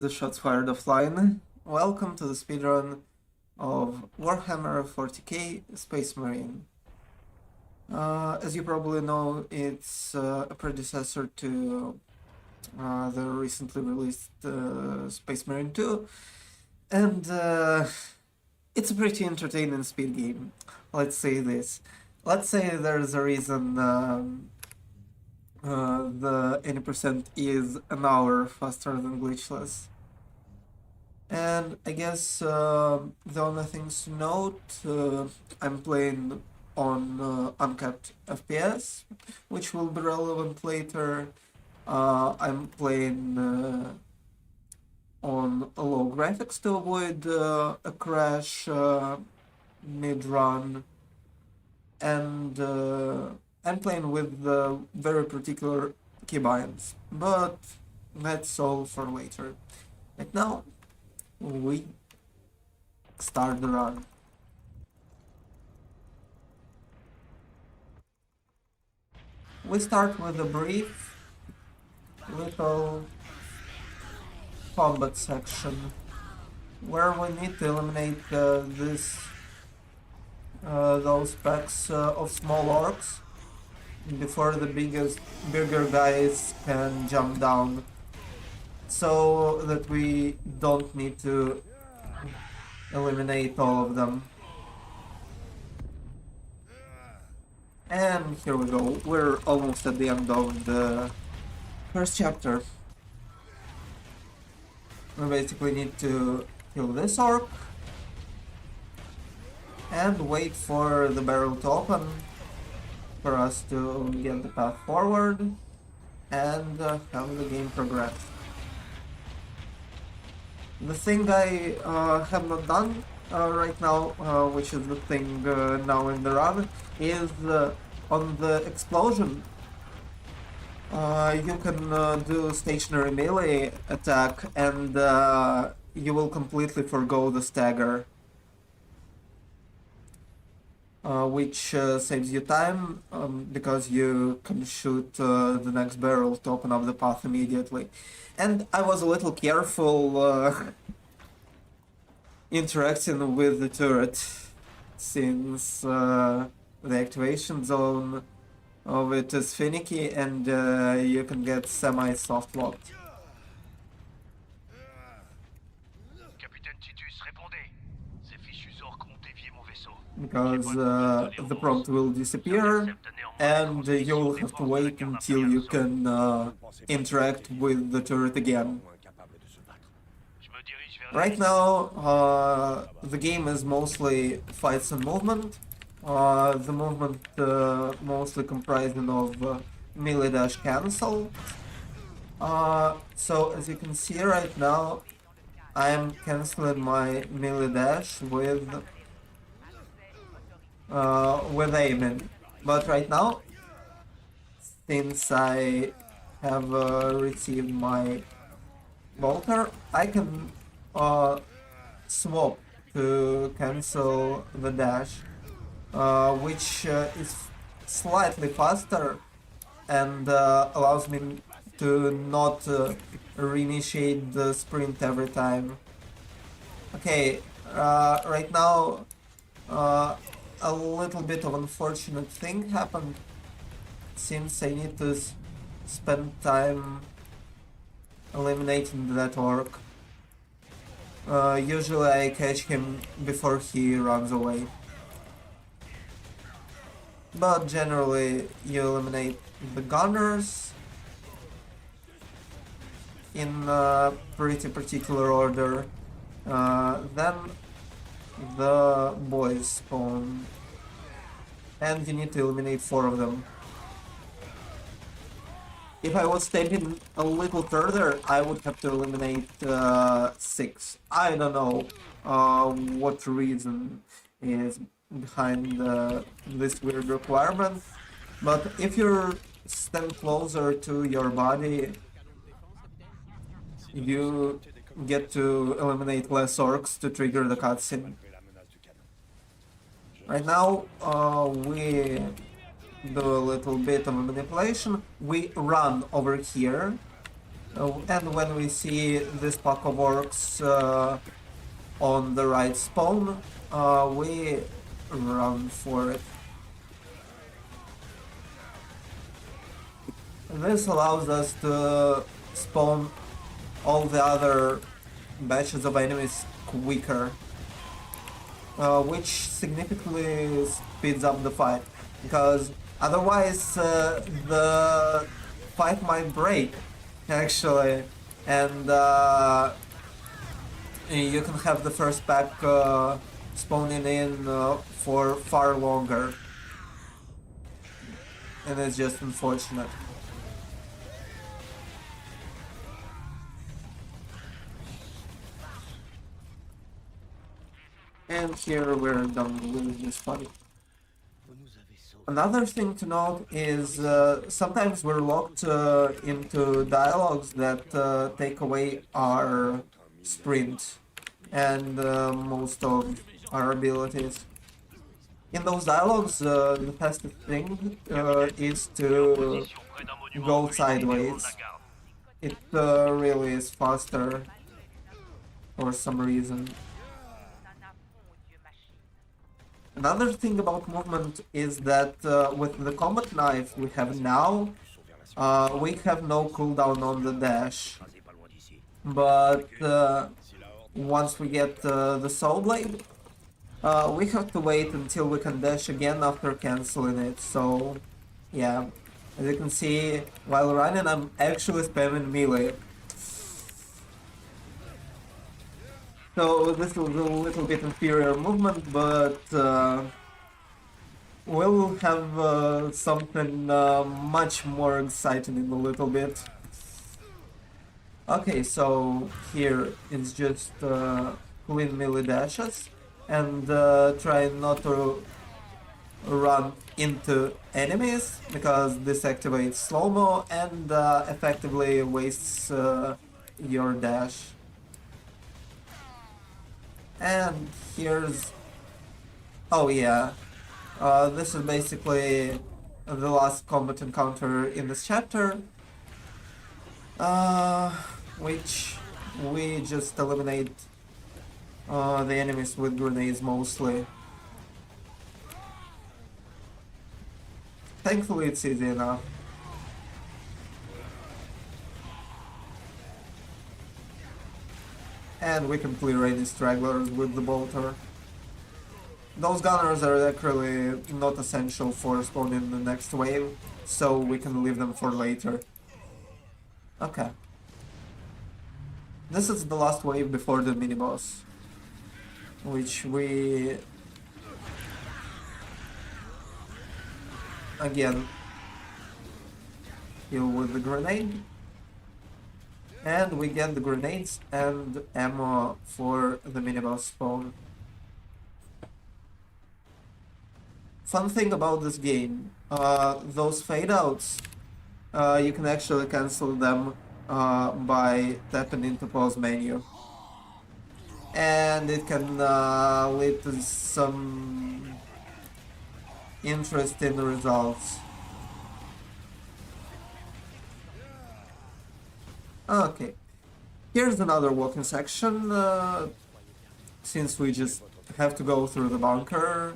The shots fired offline. Welcome to the speedrun of Warhammer 40k Space Marine. As you probably know, it's a predecessor to the recently released Space Marine 2, and it's a pretty entertaining speed game. Let's say this. Let's say there's a reason the 80% is an hour faster than glitchless. And I guess the only things to note, I'm playing on uncapped FPS, which will be relevant later. I'm playing on low graphics to avoid a crash mid-run, and I'm playing with very particular keybinds, but that's all for later. Right now, we start the run. We start with a brief little combat section where we need to eliminate those packs of small orcs before the bigger guys can jump down, so that we don't need to eliminate all of them. And here we go, we're almost at the end of the first chapter. We basically need to kill this orc and wait for the barrel to open for us to get the path forward and have the game progress. The thing I have not done right now, which is the thing now in the run, is on the explosion. You can do stationary melee attack, and you will completely forgo the stagger, which saves you time, because you can shoot the next barrel to open up the path immediately. And I was a little careful interacting with the turret, since the activation zone of it is finicky and you can get semi-soft locked. Because the prompt will disappear and you will have to wait until you can interact with the turret again. Right now, the game is mostly fights and movement. The movement mostly comprising of melee dash cancel. So as you can see right now, I am canceling my melee dash with aiming. But right now, since I have received my bolter, I can swap to cancel the dash, which is slightly faster and allows me to not reinitiate the sprint every time. Okay, right now a little bit of unfortunate thing happened, since I need to spend time eliminating that orc. Usually I catch him before he runs away. But generally you eliminate the gunners in a pretty particular order. Then the boys spawn, and you need to eliminate 4 of them. If I was stepping a little further, I would have to eliminate 6. I don't know what reason is behind this weird requirement, but if you stand closer to your body, you get to eliminate less orcs to trigger the cutscene. Right now, we do a little bit of a manipulation. We run over here And when we see this pack of orcs on the right spawn, we run for it. This allows us to spawn all the other batches of enemies quicker, which significantly speeds up the fight, because otherwise the fight might break, actually, and you can have the first pack spawning in for far longer, and it's just unfortunate. And here we're done with this fight. Another thing to note is sometimes we're locked into dialogues that take away our sprint and most of our abilities. In those dialogues, the fastest thing is to go sideways. It really is faster for some reason. Another thing about movement is that with the combat knife we have now, we have no cooldown on the dash. But once we get the soul blade, we have to wait until we can dash again after canceling it. So yeah, as you can see, while running I'm actually spamming melee. So this was a little bit inferior movement, but we'll have something much more exciting in a little bit. Okay, so here it's just clean melee dashes and try not to run into enemies, because this activates slow-mo and effectively wastes your dash. And here's... oh yeah, this is basically the last combat encounter in this chapter, which we just eliminate the enemies with grenades mostly. Thankfully it's easy enough. And we can clear any stragglers with the bolter. Those gunners are actually not essential for spawning the next wave, so we can leave them for later. Okay. This is the last wave before the mini-boss, which we... again kill with the grenade. And we get the grenades and ammo for the mini-boss spawn. Fun thing about this game, those fade-outs, you can actually cancel them by tapping into pause menu. And it can lead to some interesting results. Okay, here's another walking section, since we just have to go through the bunker.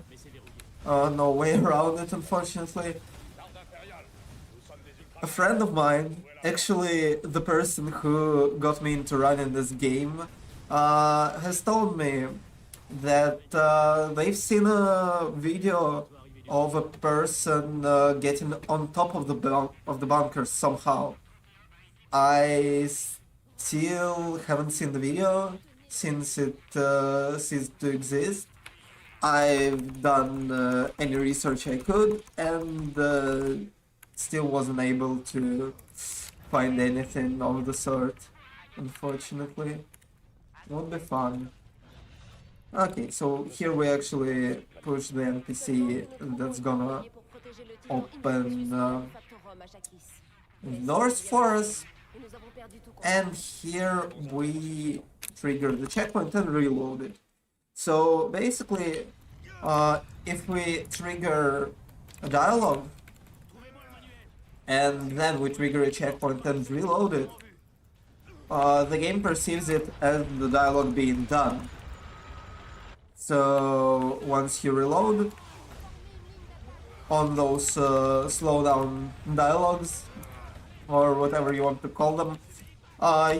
No way around it, unfortunately. A friend of mine, actually the person who got me into running this game, has told me that they've seen a video of a person getting on top of the bunker somehow. I still haven't seen the video since it ceased to exist. I've done any research I could and still wasn't able to find anything of the sort, unfortunately. Would be fun. Okay, so here we actually push the NPC that's gonna open doors for us. And here we trigger the checkpoint and reload it. So basically, if we trigger a dialogue and then we trigger a checkpoint and reload it, the game perceives it as the dialogue being done. So once you reload on those slowdown dialogues, or whatever you want to call them,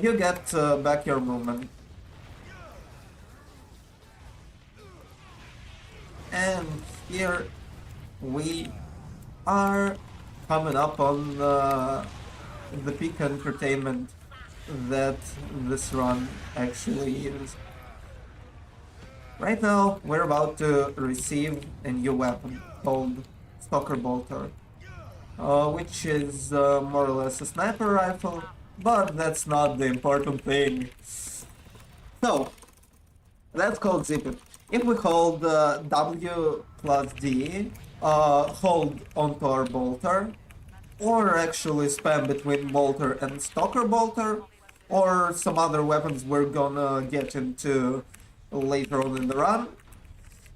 you get back your movement. And here we are coming up on the peak entertainment that this run actually is. Right now, we're about to receive a new weapon called Stalker Bolter, which is more or less a sniper rifle, but that's not the important thing. So, let's call zip it. If we hold W plus D, hold onto our bolter, or actually spam between bolter and stalker bolter, or some other weapons we're gonna get into later on in the run,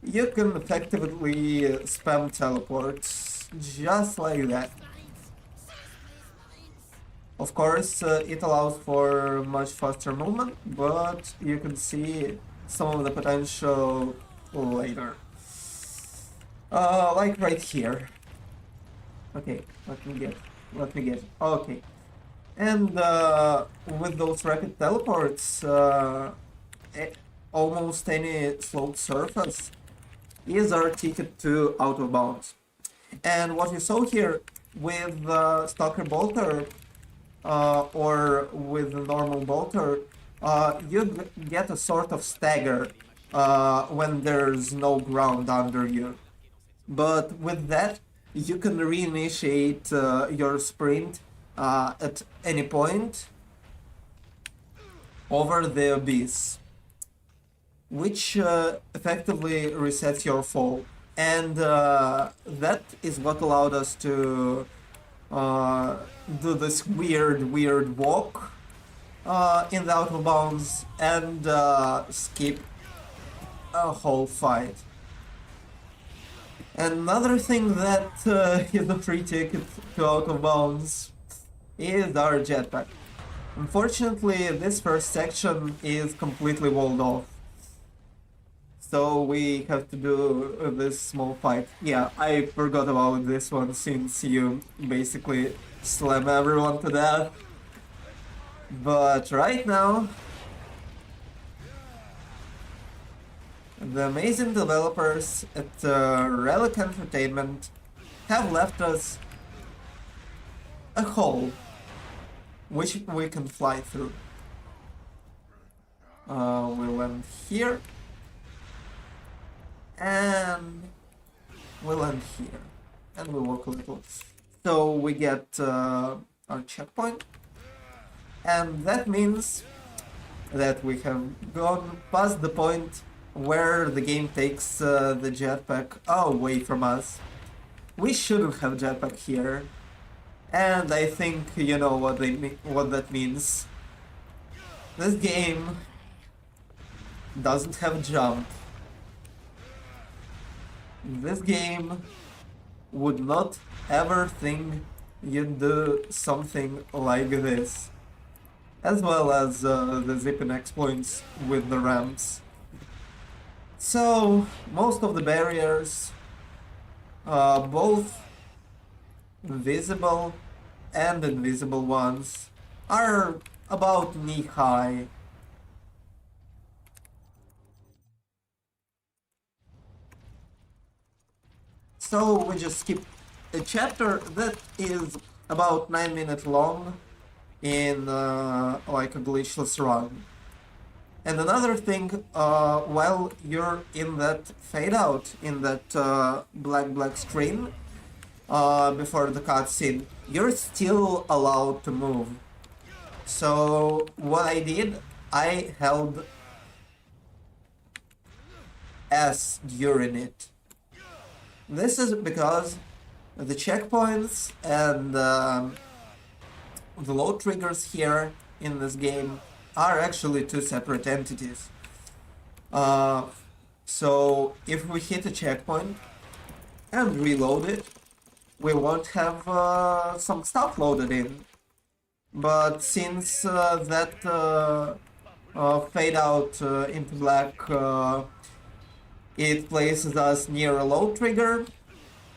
you can effectively spam teleports just like that. Of course, it allows for much faster movement, but you can see some of the potential later. Like right here. Okay, let me get. Okay. And with those rapid teleports, almost any sloped surface is our ticket to out of bounds. And what you saw here with Stalker Bolter or with the normal bolter, you get a sort of stagger when there's no ground under you. But with that, you can reinitiate your sprint at any point over the abyss, which effectively resets your fall. And that is what allowed us to do this weird walk in the out of bounds and skip a whole fight. Another thing that is a free ticket to out of bounds is our jetpack. Unfortunately, this first section is completely walled off, so we have to do this small fight. Yeah, I forgot about this one since you basically slam everyone to death. But right now, the amazing developers at Relic Entertainment have left us a hole which we can fly through. We'll land here, and we'll end here, and we'll walk a little. So we get our checkpoint, and that means that we have gone past the point where the game takes the jetpack away from us. We shouldn't have jetpack here, and I think you know what that means. This game doesn't have jump. This game would not ever think you'd do something like this, as well as the zipping exploits with the ramps. So most of the barriers, both visible and invisible ones, are about knee high. So we just skip a chapter that is about 9 minutes long in like a glitchless run. And another thing, while you're in that fade out, in that black screen, before the cutscene, you're still allowed to move. So what I did, I held S during it. This is because the checkpoints and the load triggers here in this game are actually two separate entities. So if we hit a checkpoint and reload it, we won't have some stuff loaded in. But since that fade out into black, it places us near a low trigger.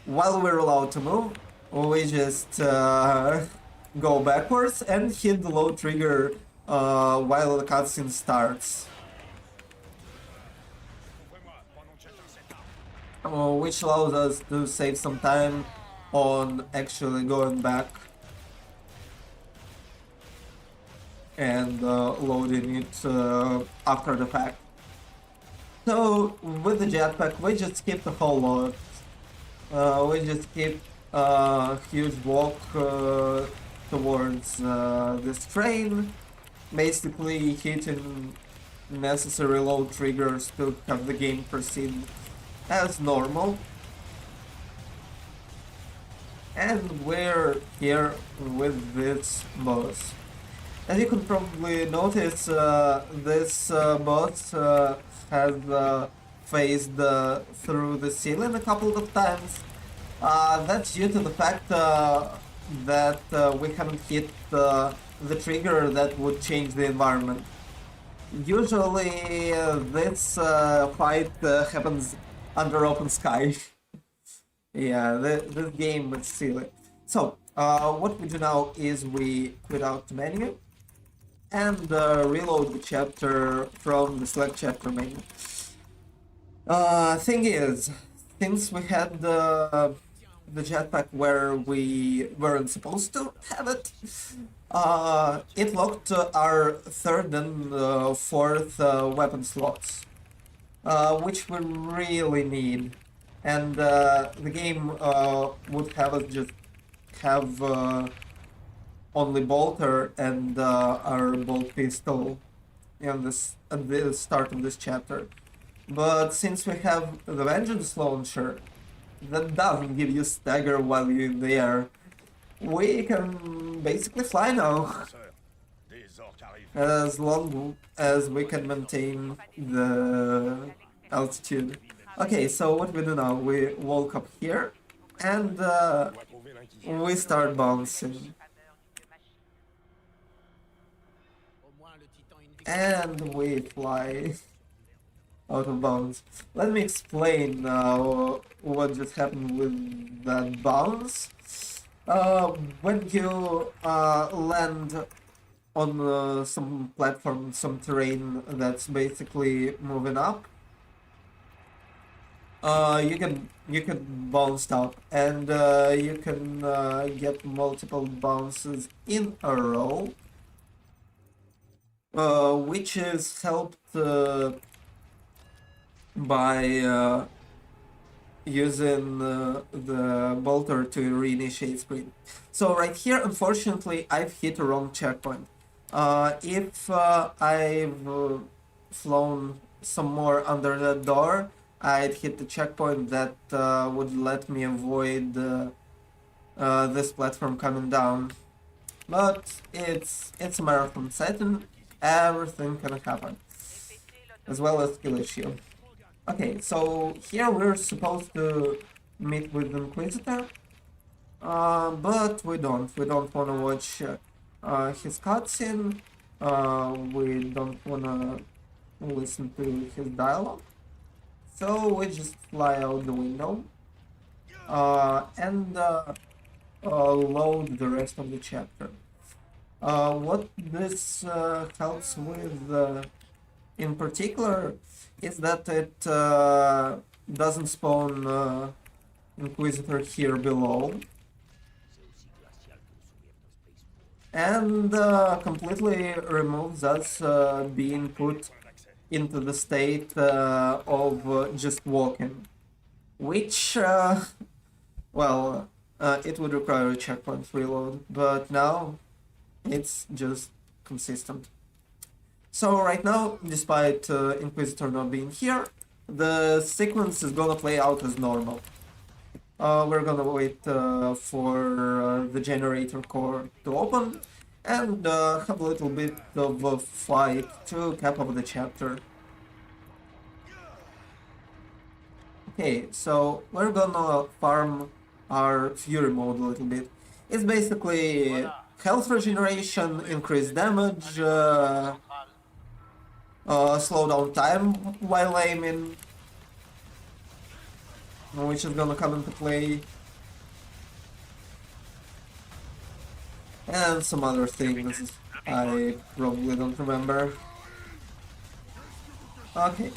While we're allowed to move, we just go backwards and hit the low trigger while the cutscene starts. Which allows us to save some time on actually going back and loading it after the fact. So with the jetpack, we just skip the whole lot. We just skip a huge walk towards this train, basically hitting necessary low triggers to have the game proceed as normal. And we're here with this boss. As you can probably notice, this boss has phased through the ceiling a couple of times. That's due to the fact that we haven't hit the trigger that would change the environment. Usually this fight happens under open sky. Yeah, this game is silly. So, what we do now is we quit out the menu and reload the chapter from the select chapter menu. Thing is, since we had the jetpack where we weren't supposed to have it, it locked our third and fourth weapon slots, which we really need. And the game would have us just have only bolter and our bolt pistol in this at the start of this chapter. But since we have the vengeance launcher that doesn't give you stagger while you're there, we can basically fly now. As long as we can maintain the altitude. Okay, so what we do now, we walk up here and we start bouncing. And we fly out of bounds. Let me explain what just happened with that bounce. When you land on some platform, some terrain that's basically moving up, you can bounce up, and you can get multiple bounces in a row, which is helped by using the bolter to reinitiate sprint. So right here, unfortunately, I've hit a wrong checkpoint. If I've flown some more under that door, I'd hit the checkpoint that would let me avoid this platform coming down. But it's a marathon setting, everything can happen, as well as skill issue. Okay, so here we're supposed to meet with Inquisitor, but we don't. We don't want to watch his cutscene. We don't want to listen to his dialogue. So we just fly out the window and load the rest of the chapter. What this helps with in particular is that it doesn't spawn Inquisitor here below, and completely removes us being put into the state of just walking, which, well, it would require a checkpoint reload, but now it's just consistent. So right now, despite Inquisitor not being here, the sequence is gonna play out as normal. We're gonna wait for the generator core to open and have a little bit of a fight to cap off the chapter. Okay, so we're gonna farm our Fury mode a little bit. It's basically health regeneration, increased damage, slow down time while aiming, which is gonna come into play, and some other things I probably don't remember. Okay.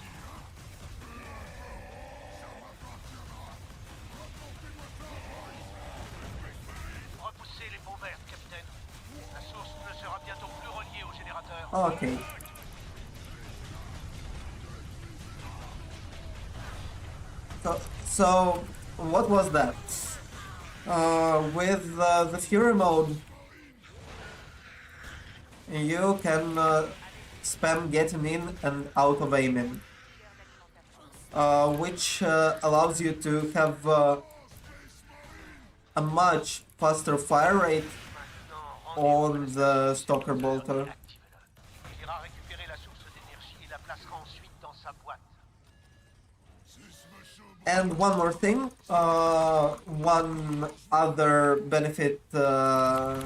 Okay. So what was that? With the Fury mode, you can spam getting in and out of aiming, which allows you to have a much faster fire rate on the Stalker Bolter. And one more thing, one other benefit that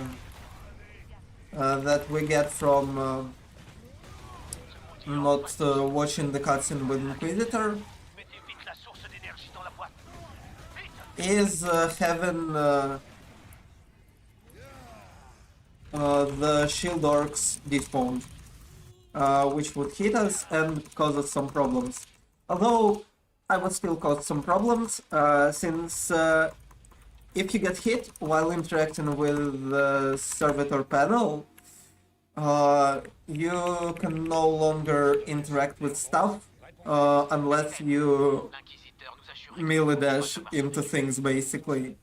we get from not watching the cutscene with Inquisitor is having the shield orcs despawn, which would hit us and cause us some problems. Although I would still cause some problems, since if you get hit while interacting with the servitor panel, you can no longer interact with stuff unless you melee dash into things, basically,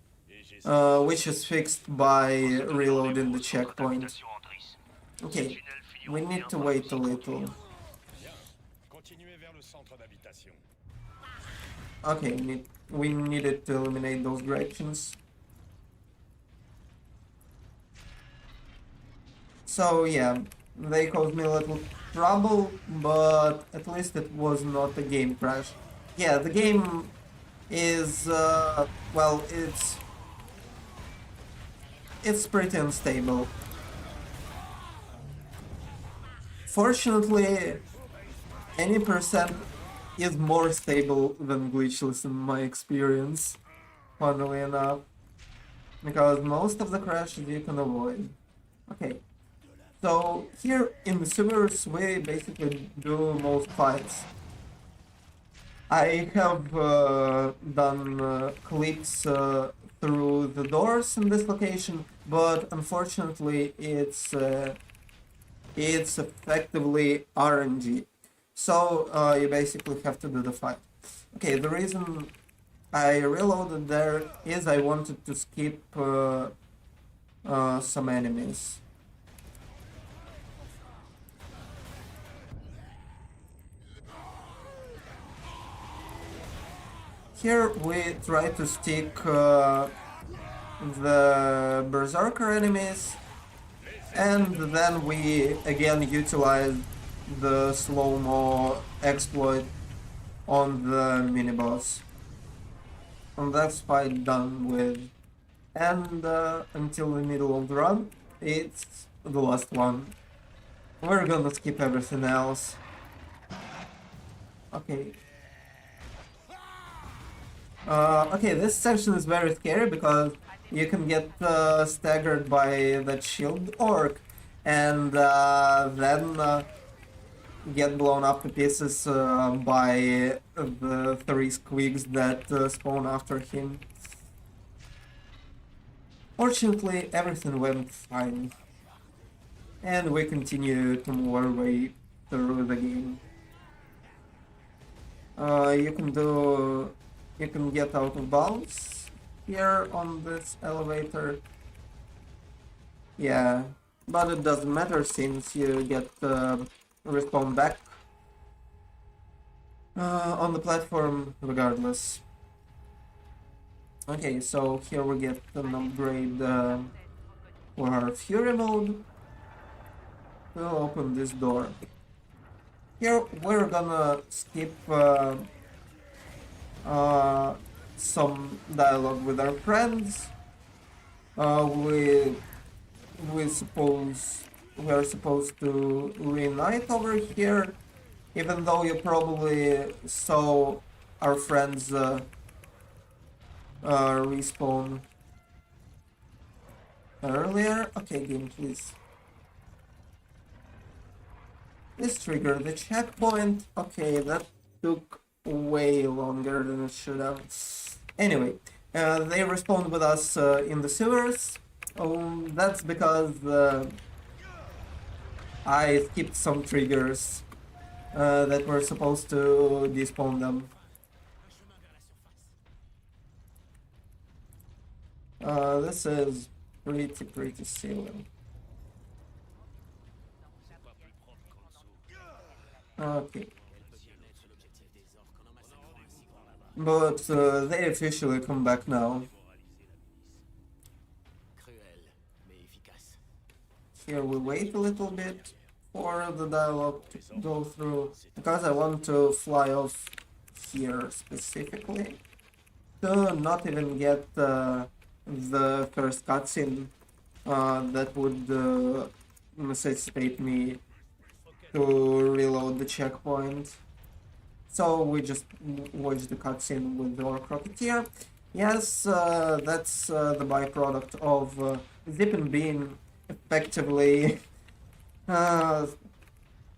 which is fixed by reloading the checkpoint. Okay, we need to wait a little. Okay, we needed to eliminate those directions. So yeah, they caused me a little trouble, but at least it was not a game crash. Yeah, the game is, well, it's pretty unstable. Fortunately, any percent is more stable than glitchless in my experience, funnily enough, because most of the crashes you can avoid. Okay, so here in the sewers we basically do most fights. I have done clips through the doors in this location, but unfortunately it's effectively RNG. So you basically have to do the fight. Okay, the reason I reloaded there is I wanted to skip some enemies. Here we try to stick the Berserker enemies, and then we again utilize the slow-mo exploit on the mini-boss. And that's fight done with. And until the middle of the run, it's the last one. We're gonna skip everything else. Okay. Okay, this section is very scary because you can get staggered by that shield orc and then get blown up to pieces by the 3 squigs that spawn after him. Fortunately, everything went fine, and we continue to move our way through the game. You can get out of bounds here on this elevator. Yeah, but it doesn't matter since you get respawn back on the platform regardless. Okay, so here we get an upgrade for our Fury mode. We'll open this door. Here we're gonna skip some dialogue with our friends. We we are supposed to reunite over here, even though you probably saw our friends respawn earlier. Okay, game, please. This triggered the checkpoint. Okay, that took way longer than it should have. Anyway, they respawned with us in the sewers. That's because I skipped some triggers that were supposed to despawn them. This is pretty silly. Okay. But they officially come back now. Here we wait a little bit for the dialogue to go through, because I want to fly off here specifically to not even get the first cutscene that would necessitate me to reload the checkpoint. So we just watch the cutscene with the Orc Rocketeer. Yes, that's the byproduct of Zippin being effectively rapid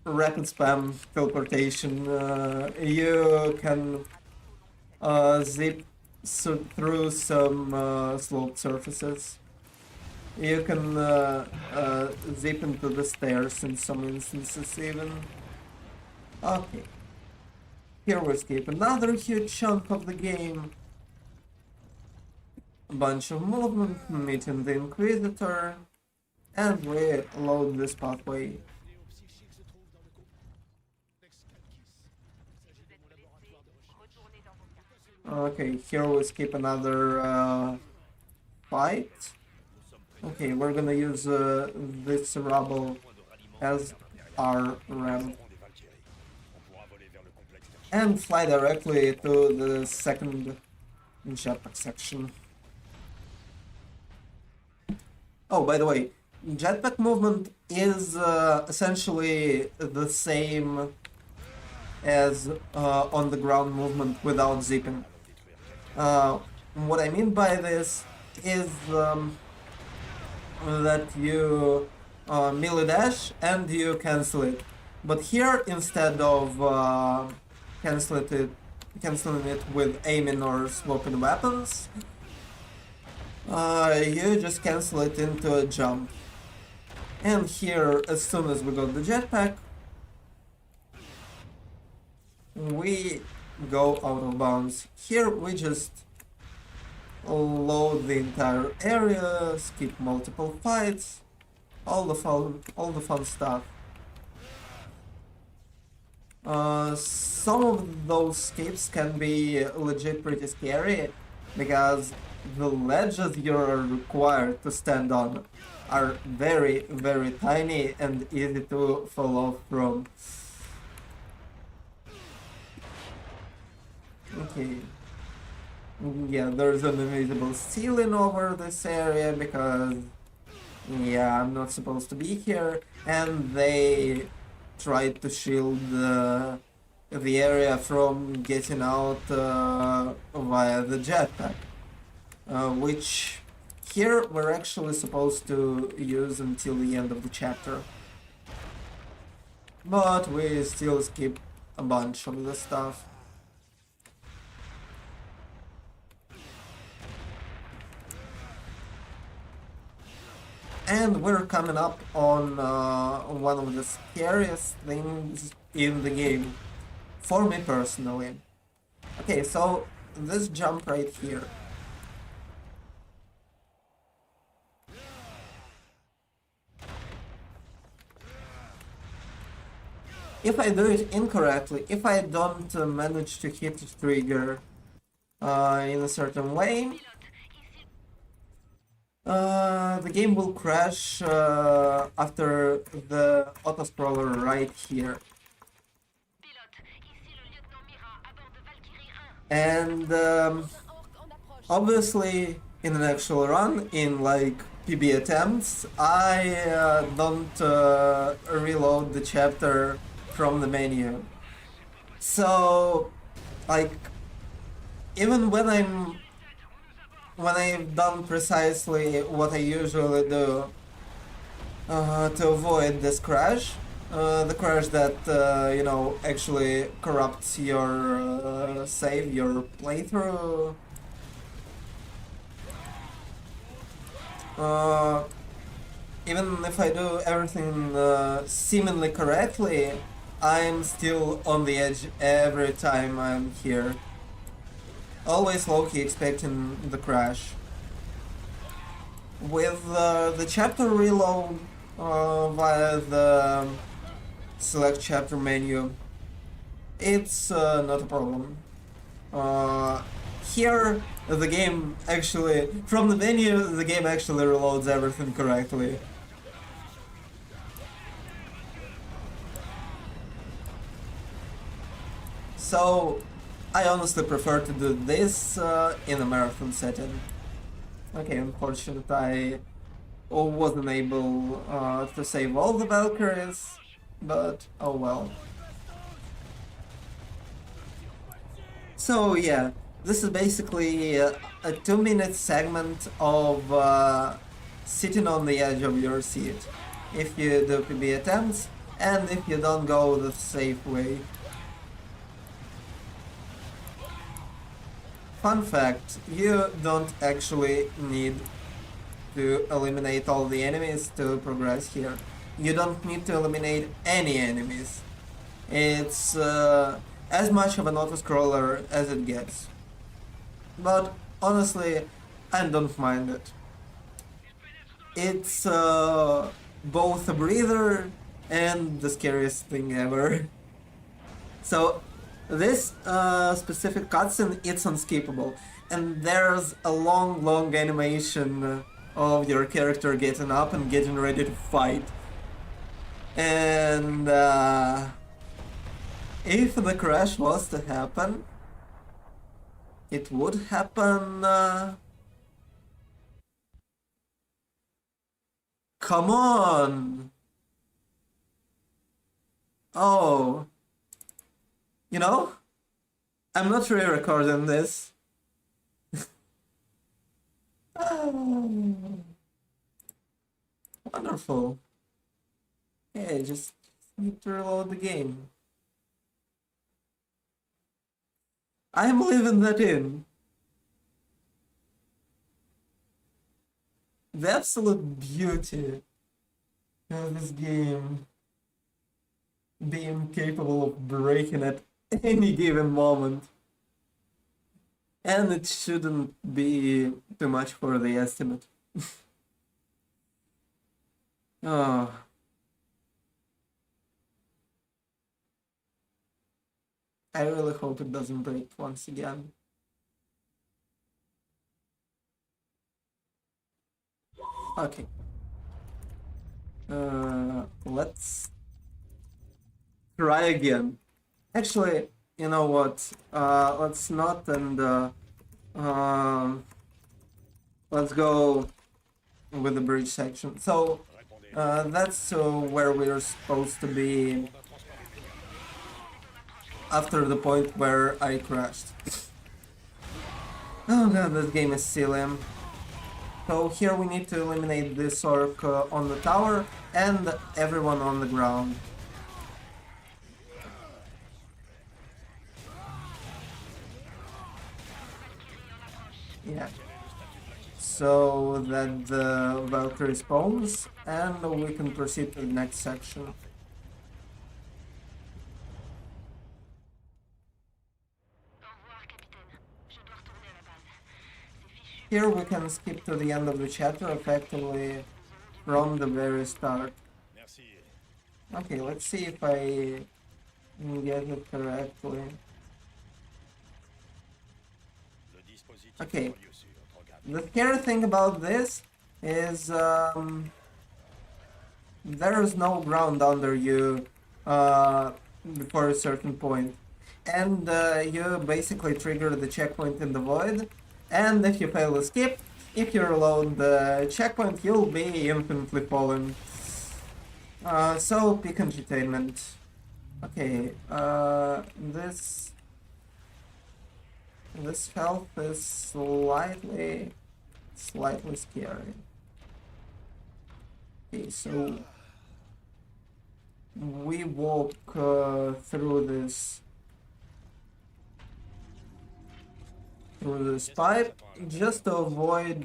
spam teleportation. You can zip through some sloped surfaces. You can zip into the stairs in some instances even. Okay. Here we skip another huge chunk of the game. A bunch of movement, meeting the Inquisitor, and we load this pathway. Okay, here we skip another fight. Okay, we're gonna use this rubble as our ramp and fly directly to the second jetpack section. Oh, by the way, jetpack movement is essentially the same as on the ground movement without zipping. What I mean by this is that you melee dash and you cancel it. But here, instead of canceling it with aiming or swapping weapons, you just cancel it into a jump. And here, as soon as we got the jetpack, we go out of bounds. Here we just load the entire area, skip multiple fights, all the fun stuff. Some of those skips can be legit pretty scary, because the ledges you're required to stand on are very tiny and easy to fall off from. Okay. Yeah, there's an invisible ceiling over this area because, yeah, I'm not supposed to be here, and they tried to shield the area from getting out via the jetpack, which here we're actually supposed to use until the end of the chapter. But we still skip a bunch of the stuff. And we're coming up on one of the scariest things in the game, for me personally. Okay, so this jump right here. If I do it incorrectly, if I don't manage to hit the trigger in a certain way, the game will crash after the auto-scroller right here. And obviously in an actual run, in like PB attempts, I don't reload the chapter from the menu. So, like, even when I've done precisely what I usually do to avoid this crash, the crash that you know, actually corrupts your save, your playthrough. Even if I do everything seemingly correctly, I'm still on the edge every time I'm here. Always low-key expecting the crash. With the chapter reload via the select chapter menu, it's not a problem. Here, the game actually, from the menu, the game actually reloads everything correctly. So, I honestly prefer to do this in a marathon setting. Okay, unfortunately, I wasn't able to save all the Valkyries, but oh well. So yeah, this is basically a 2-minute segment of sitting on the edge of your seat. If you do PB attempts, and if you don't go the safe way. Fun fact, you don't actually need to eliminate all the enemies to progress here. You don't need to eliminate any enemies. It's as much of an auto-scroller as it gets. But honestly, I don't mind it. It's both a breather and the scariest thing ever. So this specific cutscene, it's unskippable, and there's a long animation of your character getting up and getting ready to fight. And if the crash was to happen, it would happen... Come on! Oh... You know, I'm not re-recording this. Oh, wonderful. Yeah, just need to reload the game. I'm leaving that in. The absolute beauty of this game being capable of breaking at any given moment. And it shouldn't be too much for the estimate. Oh. I really hope it doesn't break once again. Okay. Let's try again. Actually, you know what? Let's not, and let's go with the bridge section. So that's where we're supposed to be after the point where I crashed. Oh god, this game is silly. So here we need to eliminate this orc on the tower and everyone on the ground. Yeah. So that the Valkyrie spawns and we can proceed to the next section. Here we can skip to the end of the chapter effectively from the very start. Okay, let's see if I get it correctly. Okay, the scary thing about this is there is no ground under you before a certain point. And you basically trigger the checkpoint in the void, and if you fail to skip, if you reload the checkpoint, you'll be infinitely fallen. So pick entertainment. Okay, this health is slightly scary. Okay, so we walk through this pipe just to avoid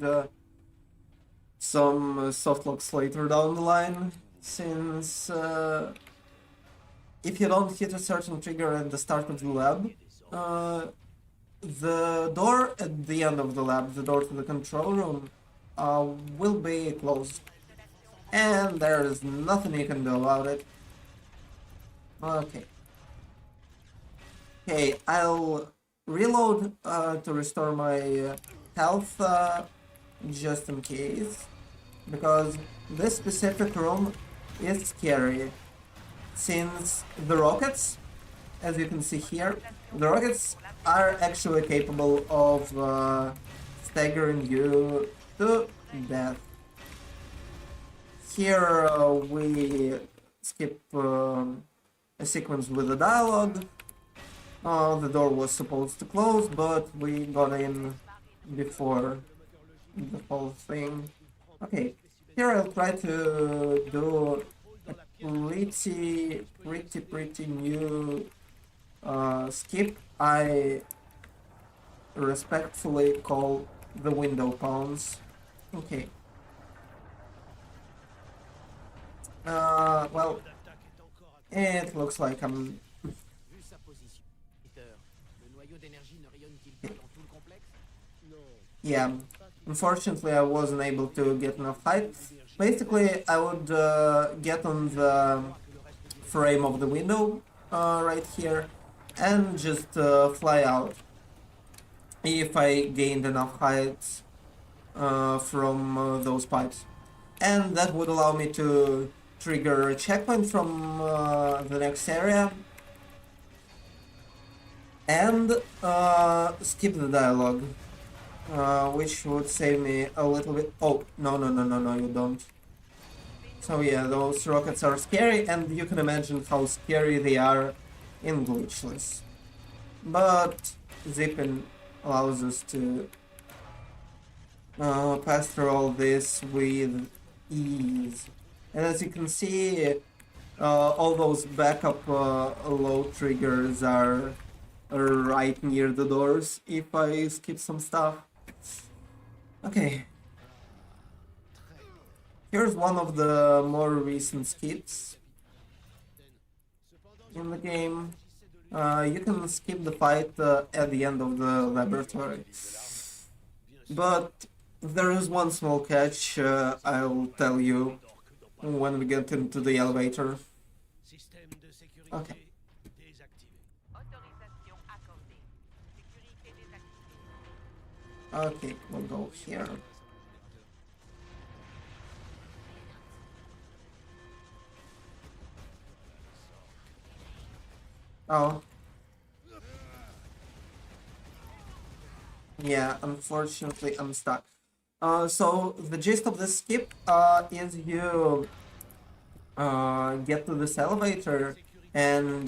some softlocks later down the line, since if you don't hit a certain trigger at the start of the lab, the door at the end of the lab, the door to the control room, will be closed. And there's nothing you can do about it. Okay. Okay, I'll reload to restore my health just in case, because this specific room is scary, since the rockets, as you can see here, the rockets are actually capable of staggering you to death. Here we skip a sequence with the dialogue. The door was supposed to close, but we got in before the whole thing. Okay, here I'll try to do a pretty new skip. I respectfully call the window pawns. Okay. Well, it looks like I'm... Yeah, unfortunately I wasn't able to get enough height. Basically, I would get on the frame of the window right here and just fly out if I gained enough height from those pipes. And that would allow me to trigger a checkpoint from the next area and skip the dialogue, which would save me a little bit. Oh, no, you don't. So yeah, those rockets are scary, and you can imagine how scary they are in glitchless. But zipping allows us to pass through all this with ease. And as you can see, all those backup low triggers are right near the doors if I skip some stuff. Okay. Here's one of the more recent skips in the game. You can skip the fight at the end of the laboratory. But there is one small catch, I'll tell you when we get into the elevator. Okay. Okay, we'll go here. Oh. Yeah, unfortunately I'm stuck. So the gist of this skip is you get to this elevator and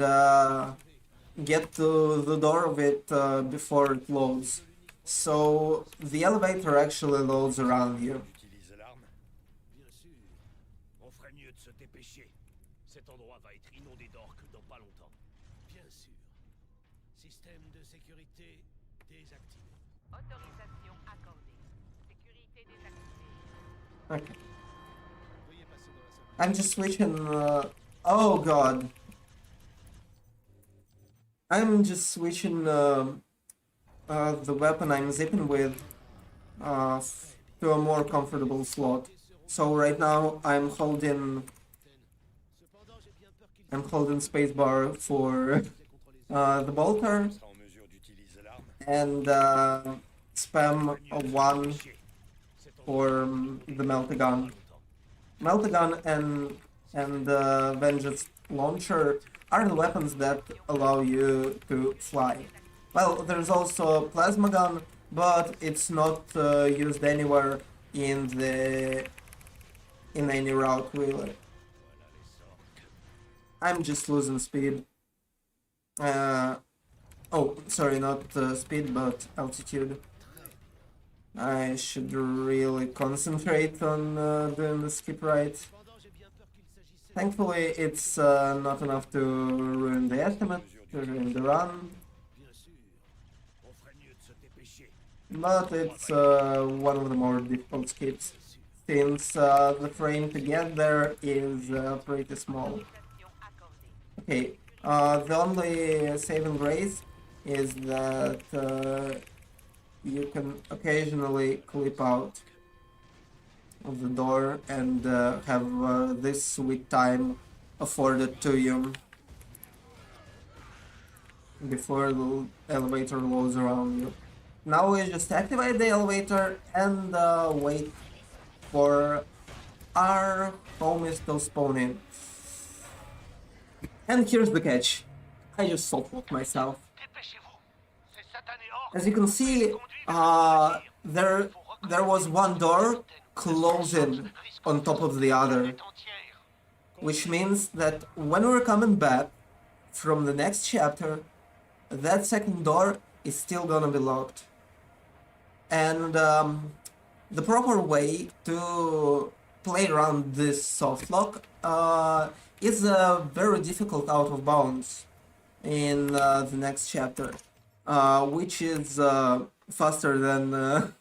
get to the door of it before it loads. So the elevator actually loads around you. Okay. I'm just switching. Oh god. I'm just switching the weapon I'm zipping with to a more comfortable slot. So right now I'm holding spacebar for the bolter and spam a 1 for the meltagun. Meltagun and Vengeance launcher are the weapons that allow you to fly. Well, there's also plasma gun, but it's not used anywhere in any route really. I'm just losing speed. Oh, sorry, not speed, but altitude. I should really concentrate on doing the skip right. Thankfully, it's not enough to ruin the estimate, to ruin the run. But it's one of the more difficult skips, since the frame to get there is pretty small. Okay, the only saving grace is that you can occasionally clip out of the door and have this sweet time afforded to you before the elevator rolls around you. Now we just activate the elevator and wait for our homies to spawn in. And here's the catch. I just soft-locked myself. As you can see, there was one door closing on top of the other, which means that when we're coming back from the next chapter, that second door is still gonna be locked. And the proper way to play around this soft lock is very difficult out of bounds in the next chapter, which is faster than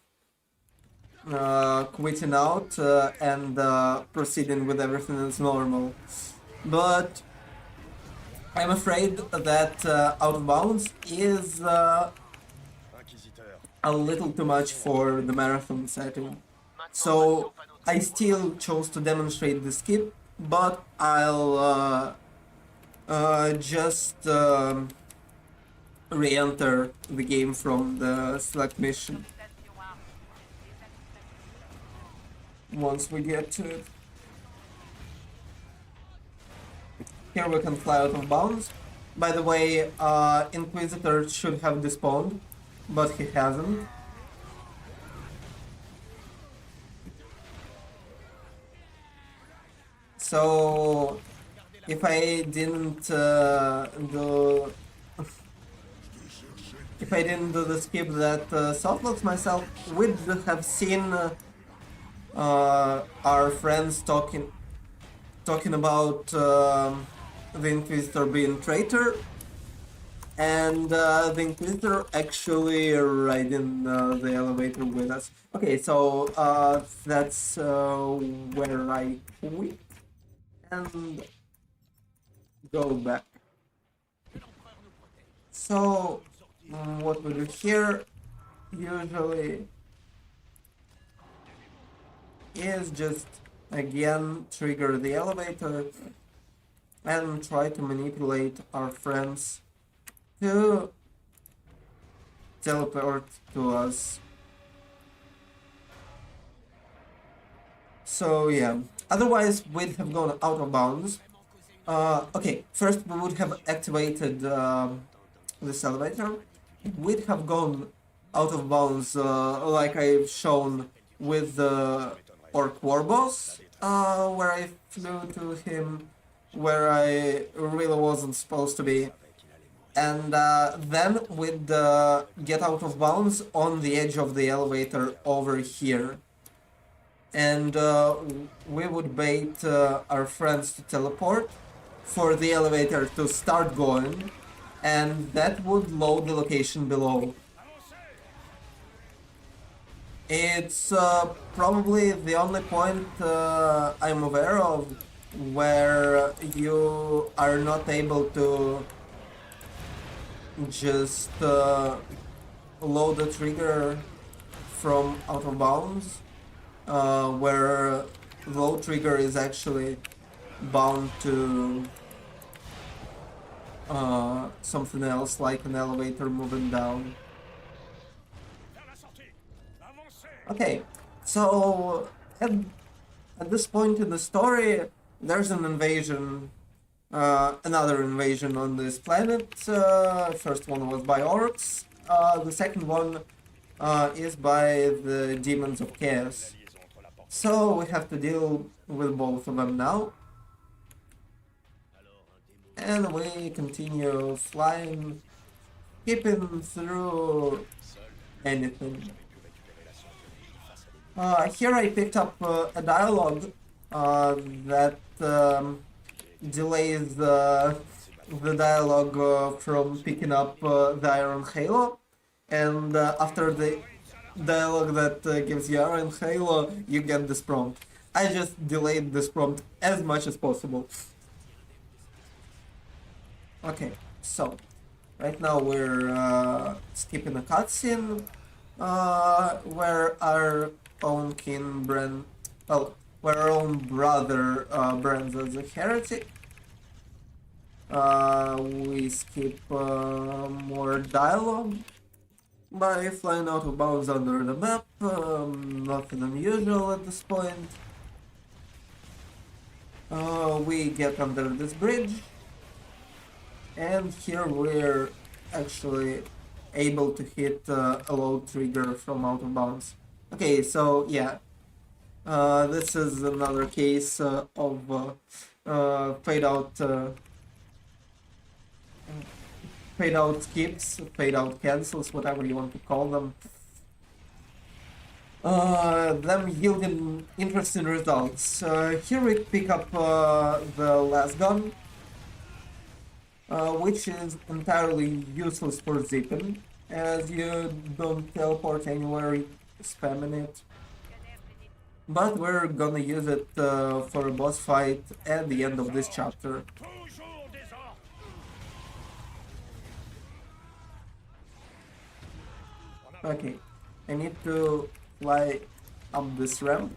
quitting out and proceeding with everything as normal. But I'm afraid that out of bounds is a little too much for the marathon setting. So I still chose to demonstrate the skip, but I'll just re-enter the game from the select mission once we get to it. Here we can fly out of bounds. By the way, Inquisitor should have despawned, but he hasn't. So if I didn't do the skip that softlocked myself, we'd have seen our friends talking about the Inquisitor being traitor, and the Inquisitor actually riding the elevator with us. Okay, so that's where I quit and go back. So what we do here usually is just again trigger the elevator and try to manipulate our friends to teleport to us. So yeah, otherwise we'd have gone out of bounds. Okay, first we would have activated this elevator. We'd have gone out of bounds like I've shown with the Orc War Boss, where I flew to him where I really wasn't supposed to be. And then we'd get out of bounds on the edge of the elevator over here. And we would bait our friends to teleport for the elevator to start going, and that would load the location below. It's probably the only point I'm aware of where you are not able to just load the trigger from out of bounds, where load trigger is actually bound to something else, like an elevator moving down. Okay, so at this point in the story, there's an invasion, another invasion on this planet. First one was by orcs, the second one is by the demons of chaos. So we have to deal with both of them now. And we continue flying, skipping through anything. Here I picked up a dialogue that delays the dialogue from picking up the Iron Halo, and after the dialogue that gives you Iron Halo, you get this prompt. I just delayed this prompt as much as possible. Okay, so right now we're skipping a cutscene where our own kin brand, well, where our own brother brands as a heretic. We skip more dialogue by flying out of bounds under the map. Nothing unusual at this point. We get under this bridge, and here we're actually able to hit a load trigger from out of bounds. Okay, so yeah, this is another case of fade out skips, fade out cancels, whatever you want to call them. Them yielding interesting results. Here we pick up the last gun, which is entirely useless for zipping, as you don't teleport anywhere spamming it. But we're gonna use it for a boss fight at the end of this chapter. Okay, I need to fly up this ramp,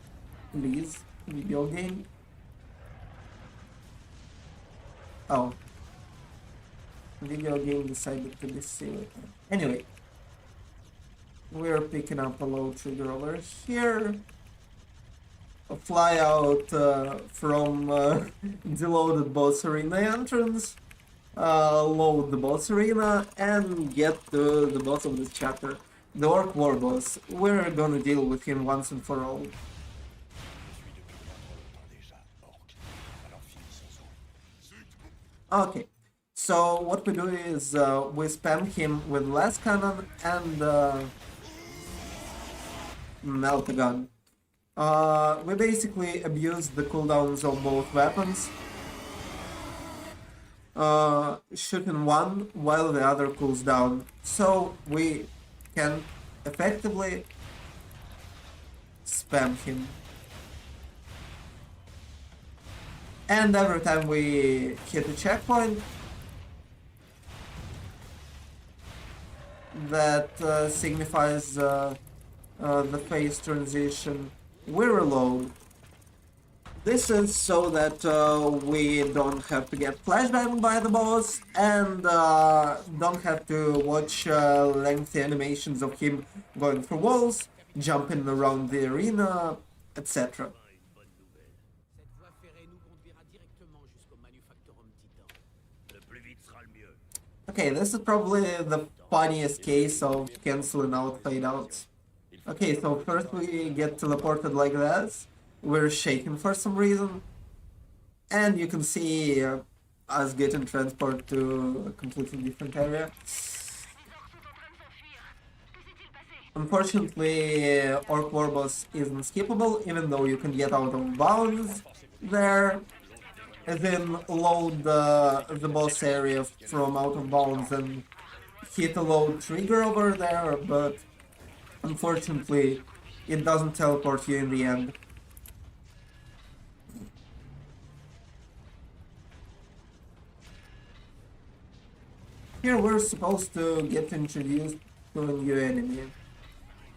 please, video game. Oh, video game decided to disable it. Anyway, we're picking up a low trigger over here. A fly out from the loaded boss arena entrance, load the boss arena, and get to the boss of this chapter. The Orc War boss. We're gonna deal with him once and for all. Okay, so what we do is we spam him with last cannon and melt a gun. We basically abuse the cooldowns of both weapons, shooting one while the other cools down, so we can effectively spam him. And every time we hit a checkpoint that signifies the phase transition, we reload. This is so that we don't have to get flashbanged by the boss and don't have to watch lengthy animations of him going through walls, jumping around the arena, etc. Okay, this is probably the funniest case of canceling out fade outs. Okay, so first we get teleported like this. We're shaking for some reason, and you can see us getting transported to a completely different area. Unfortunately, Orc War boss isn't skippable, even though you can get out of bounds there, and then load the boss area from out of bounds and hit a load trigger over there, but unfortunately it doesn't teleport you in the end. Here we're supposed to get introduced to a new enemy,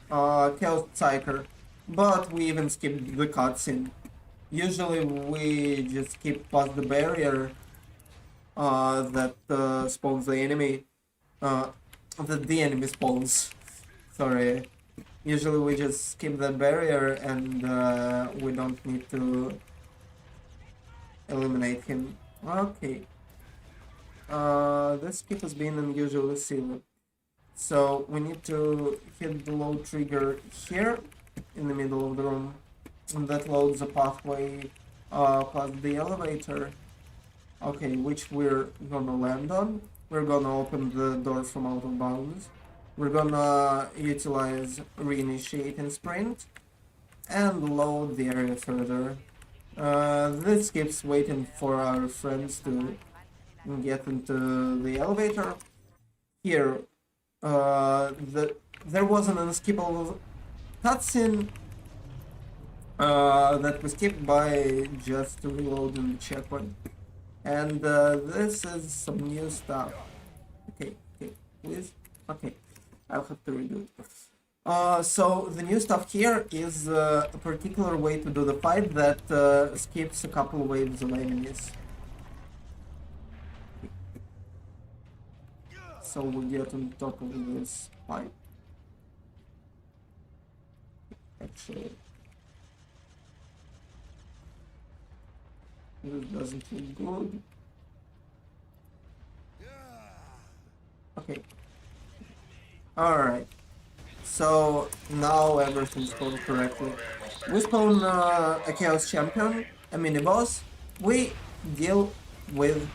Chaos Psyker, but we even skipped the cutscene. Usually we just skip past the barrier that spawns the enemy, that the enemy spawns. Sorry. Usually we just skip that barrier and we don't need to eliminate him. Okay. This skip has been unusually silly. So we need to hit the load trigger here in the middle of the room, and that loads a pathway past the elevator. Okay, which we're gonna land on. We're gonna open the door from out of bounds. We're gonna utilize reinitiate and sprint and load the area further. This keeps waiting for our friends to get into the elevator. Here, there was an unskippable cutscene that we skipped by just reloading the checkpoint. And this is some new stuff. Okay, please. Okay, I'll have to redo it. So the new stuff here is a particular way to do the fight that skips a couple waves of enemies. So we get on top of this fight. Actually, this doesn't look good. Okay. Alright. So now everything's going correctly. We spawn a Chaos Champion, a mini-boss. We deal with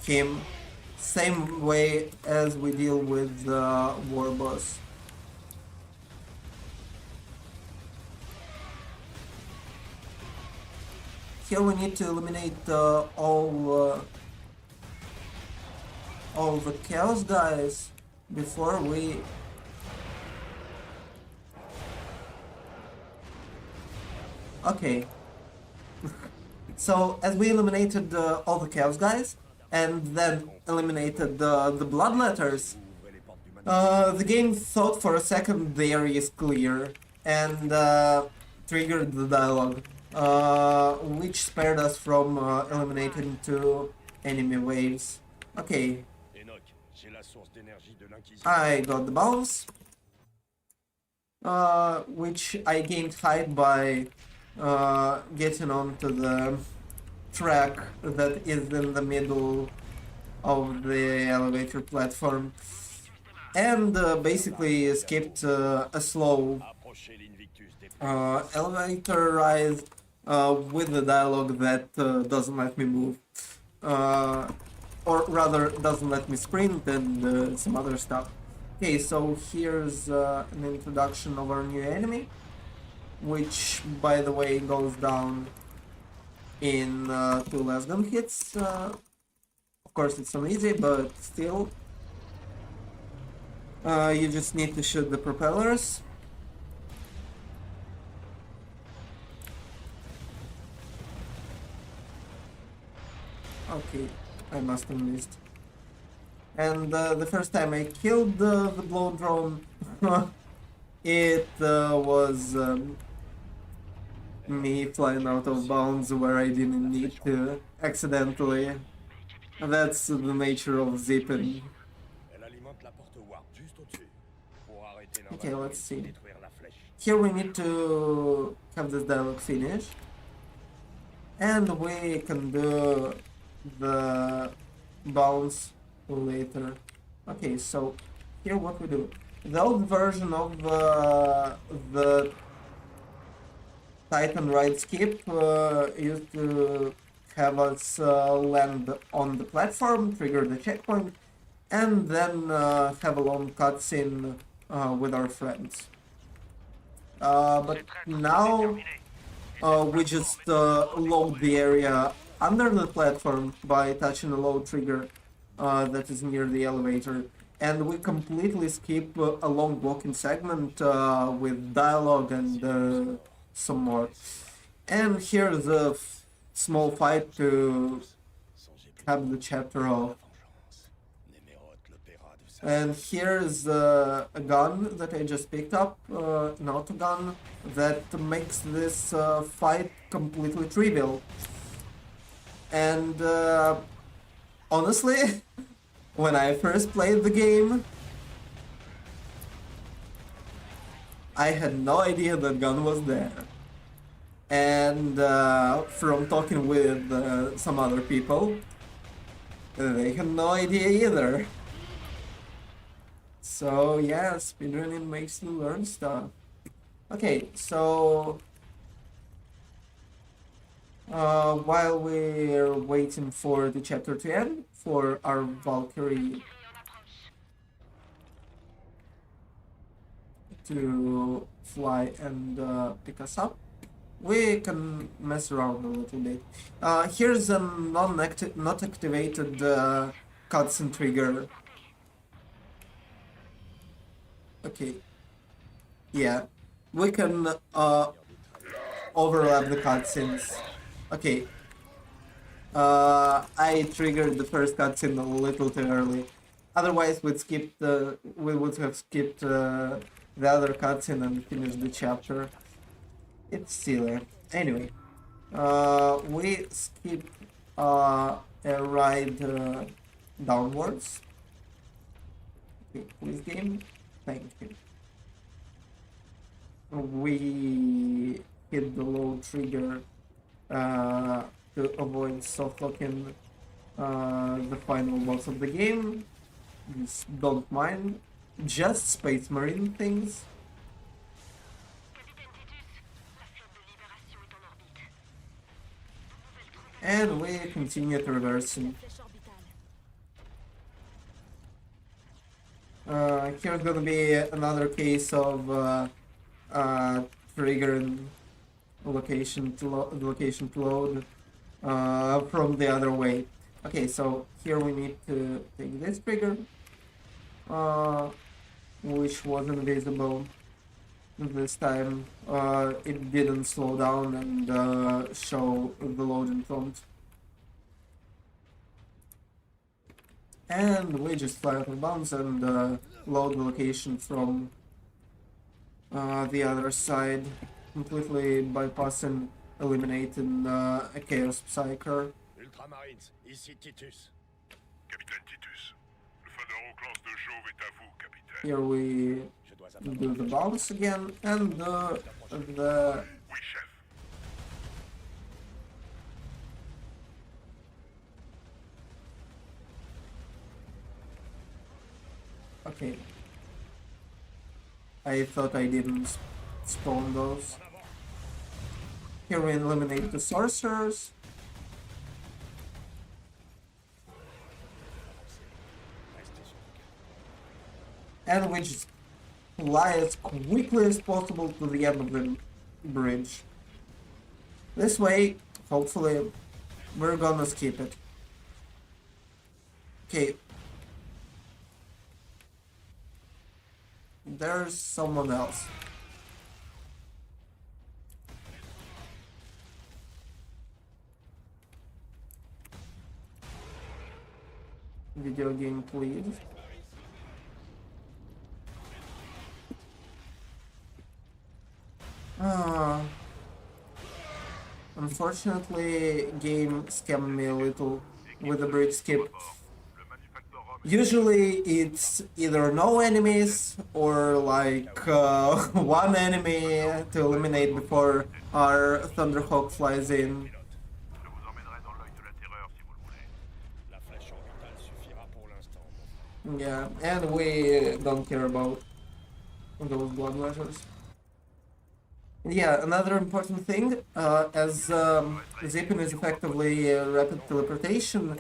him same way as we deal with the War Boss. Here we need to eliminate all the Chaos guys before we... Okay. So, as we eliminated all the Chaos guys, and then eliminated the Bloodletters, the game thought for a second the area is clear, and triggered the dialogue, which spared us from eliminating two enemy waves. Okay. I got the bounce, which I gained height by getting onto the track that is in the middle of the elevator platform, and basically skipped a slow elevator ride with the dialogue that doesn't let me move, or rather doesn't let me sprint and some other stuff. Okay, so here's an introduction of our new enemy, which by the way goes down in 2 less gun hits. Of course it's not easy, but still. You just need to shoot the propellers. Okay, I must have missed. And the first time I killed the blow drone, it was me flying out of bounds where I didn't need to accidentally. That's the nature of zipping. Okay, let's see. Here we need to have this dialogue finish, and we can do the bounce later. Okay, so here what we do. The old version of the Titan ride skip used to have us land on the platform, trigger the checkpoint, and then have a long cutscene with our friends. But now we just load the area under the platform by touching the load trigger that is near the elevator, and we completely skip a long walking segment with dialogue and some more. And here's a small fight to cap the chapter off. And here's a gun that I just picked up, an auto gun, that makes this fight completely trivial. And honestly, when I first played the game, I had no idea that gun was there. And from talking with some other people, they had no idea either. So yeah, speedrunning makes you learn stuff. Okay, so while we're waiting for the chapter to end, for our Valkyrie to fly and pick us up, we can mess around a little bit. Here's a not activated cutscene trigger. Okay, yeah, we can overlap the cutscenes. Okay, I triggered the first cutscene a little too early. Otherwise, we would have skipped the other cutscene and finished the chapter. It's silly. Anyway, we skip a ride downwards. Okay, please game. Thank you. We hit the low trigger to avoid soft locking the final boss of the game. Just don't mind. Just Space Marine things. And we continue to reversing. Here's gonna be another case of triggering location to load from the other way. Okay, so here we need to take this trigger, which wasn't visible this time. It didn't slow down and show the loading prompt. And we just fly out of bounds and load the location from the other side, completely bypassing, eliminating a Chaos Psyker. Ultramarines, ici Titus. Capitaine Titus, le pharaon classe de chauve est à vous, capitaine. Here we do the bounce again and the Oui, chef. okay. I thought I didn't spawn those. Here we eliminate the sorcerers. And we just fly as quickly as possible to the end of the bridge. This way, hopefully, we're gonna skip it. Okay. There's someone else. Video game, please. Unfortunately, game scammed me a little with the bridge skip. Usually it's either no enemies or like one enemy to eliminate before our Thunderhawk flies in. Je vous emmènerai dans l'œil de la terreur si vous le voulez. La flèche orbitale suffira pour l'instant. Yeah, and we don't care about those blood measures. Yeah, another important thing, as zipping is effectively rapid teleportation,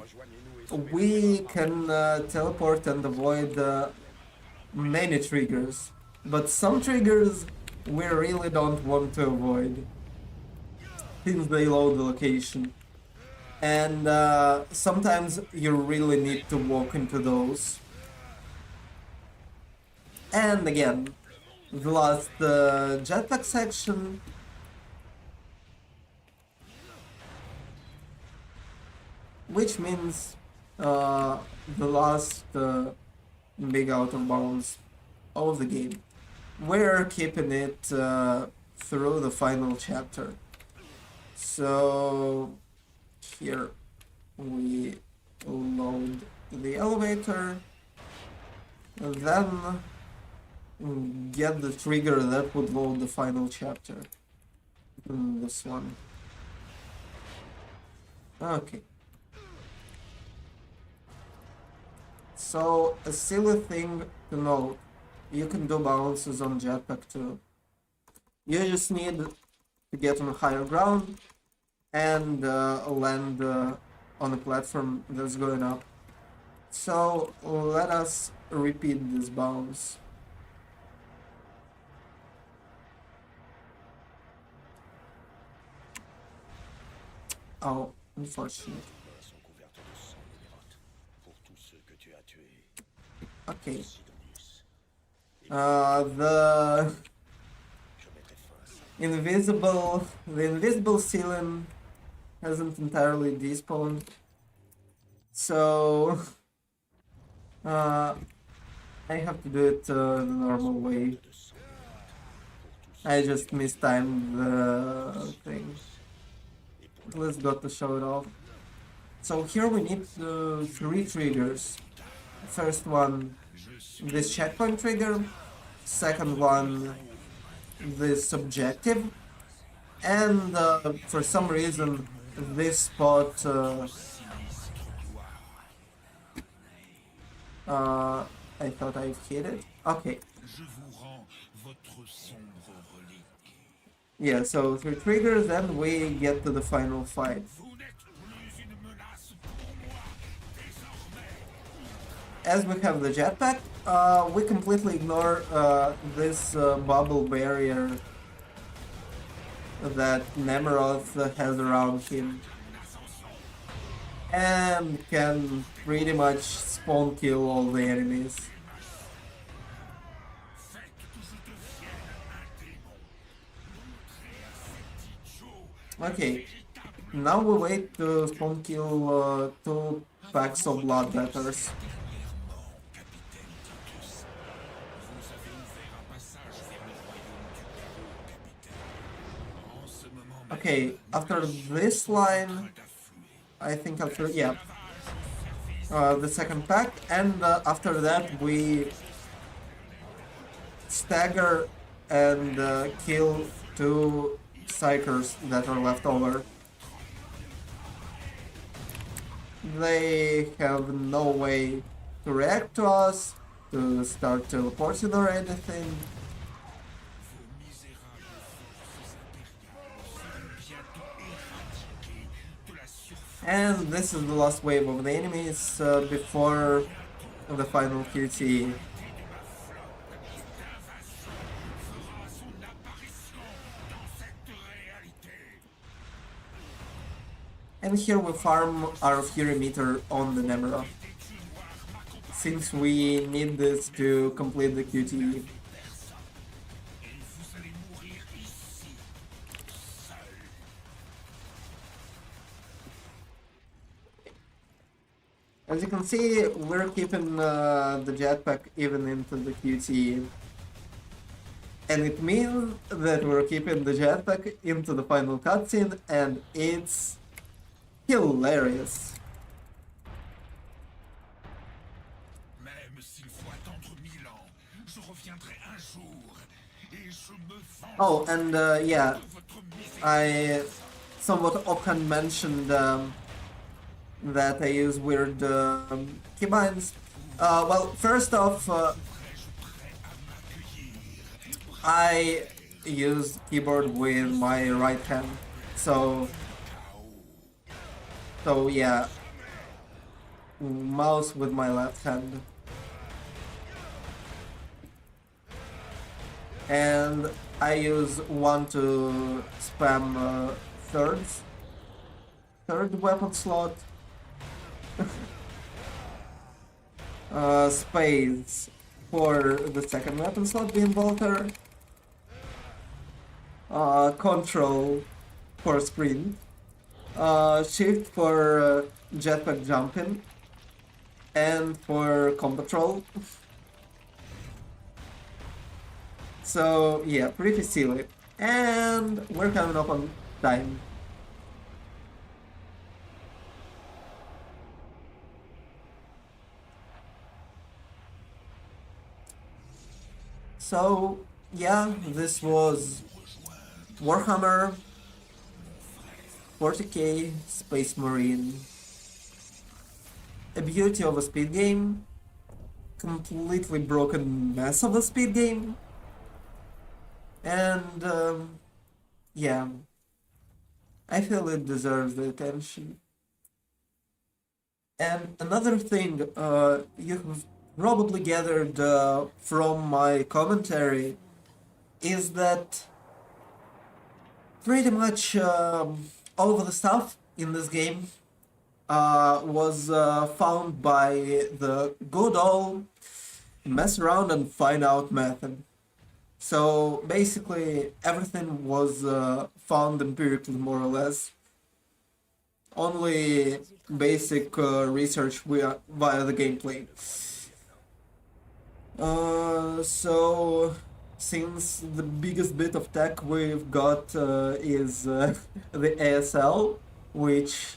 we can teleport and avoid many triggers, but some triggers we really don't want to avoid since they load the location, and sometimes you really need to walk into those. And again, the last jetpack section. Which means the last big out of bounds of the game. We're keeping it through the final chapter. So here we load the elevator, then get the trigger that would load the final chapter. This one. Okay. So, a silly thing to note. you can do bounces on jetpack too. You just need to get on higher ground and land on a platform that's going up. So let us repeat this bounce. Oh, unfortunate. Mains sont couvertes de sang, Numérote. Pour tous ceux que tu as tués. Okay. Sidonius. The Je mettrai fin à ça. the invisible ceiling hasn't entirely despawned, so I have to do it the normal way. De sang. I just mistimed the thing. Let's go to show it off. So here we need 3 triggers. First one, this checkpoint trigger. Second one, this objective. And for some reason, this spot I thought I hit it. Okay. Yeah, so 3 triggers and we get to the final fight. As we have the jetpack, we completely ignore this bubble barrier that Nemeroth has around him and can pretty much spawn kill all the enemies. Okay, now we wait to spawn kill 2 packs of blood batters. Okay, after this line, I think after, yeah, the second pack, and after that we stagger and kill 2 psychers that are left over. They have no way to react to us, to start teleporting or anything. And this is the last wave of the enemies before the final QTE. And here we farm our Fury meter on the Nemera, since we need this to complete the QTE. As you can see, we're keeping the jetpack even into the QTE. And it means that we're keeping the jetpack into the final cutscene, and it's hilarious. Oh, and yeah, I somewhat often mentioned that I use weird keybinds. Well, first off, I use keyboard with my right hand, so yeah, mouse with my left hand. And I use one to spam third weapon slot. Space for the second weapon slot being Volter. Control for sprint. Shift for jetpack jumping. And for combat roll. So yeah, pretty silly. And we're coming up on time. So yeah, this was Warhammer 40k Space Marine. A beauty of a speed game, completely broken mess of a speed game. And yeah, I feel it deserves the attention. And another thing you have probably gathered from my commentary is that pretty much all of the stuff in this game was found by the good old mess around and find out method. So basically everything was found empirically, more or less. Only basic research via the gameplay. So since the biggest bit of tech we've got is the ASL, which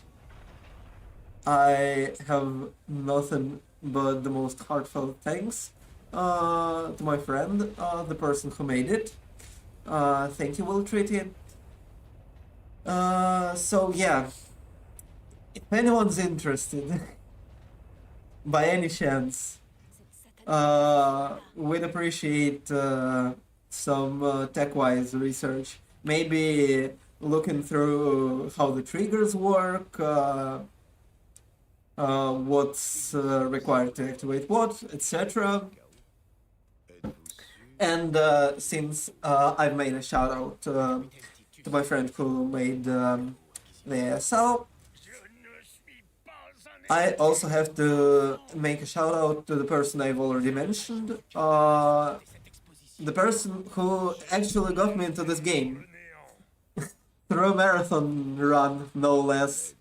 I have nothing but the most heartfelt thanks to my friend, the person who made it. Thank you, Will Treaty. So yeah, if anyone's interested, by any chance, we'd appreciate some tech-wise research. Maybe looking through how the triggers work, what's required to activate what, etc. And since I've made a shout out to my friend who made the ASL, I also have to make a shout out to the person I've already mentioned, the person who actually got me into this game through a marathon run, no less.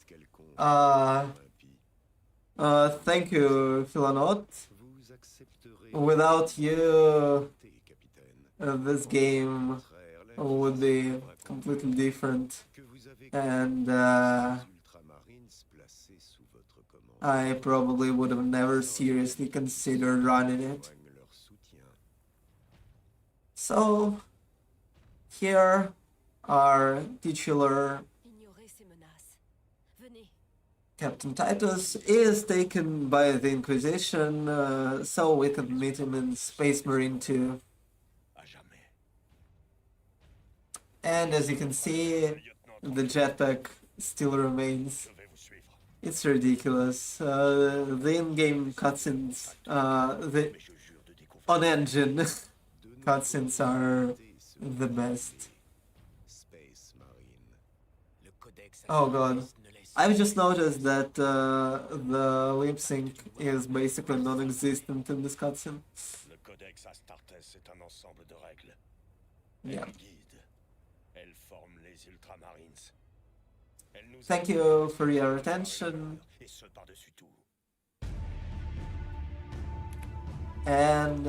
Thank you, Philanaut. Without you, this game would be completely different, and I probably would have never seriously considered running it. So, here our titular Captain Titus is taken by the Inquisition, so we can meet him in Space Marine 2. And as you can see, the jetpack still remains. It's ridiculous. The in-game cutscenes, the on-engine cutscenes are the best. Oh god. I've just noticed that the lip sync is basically non-existent in this cutscene. Yeah. Thank you for your attention. And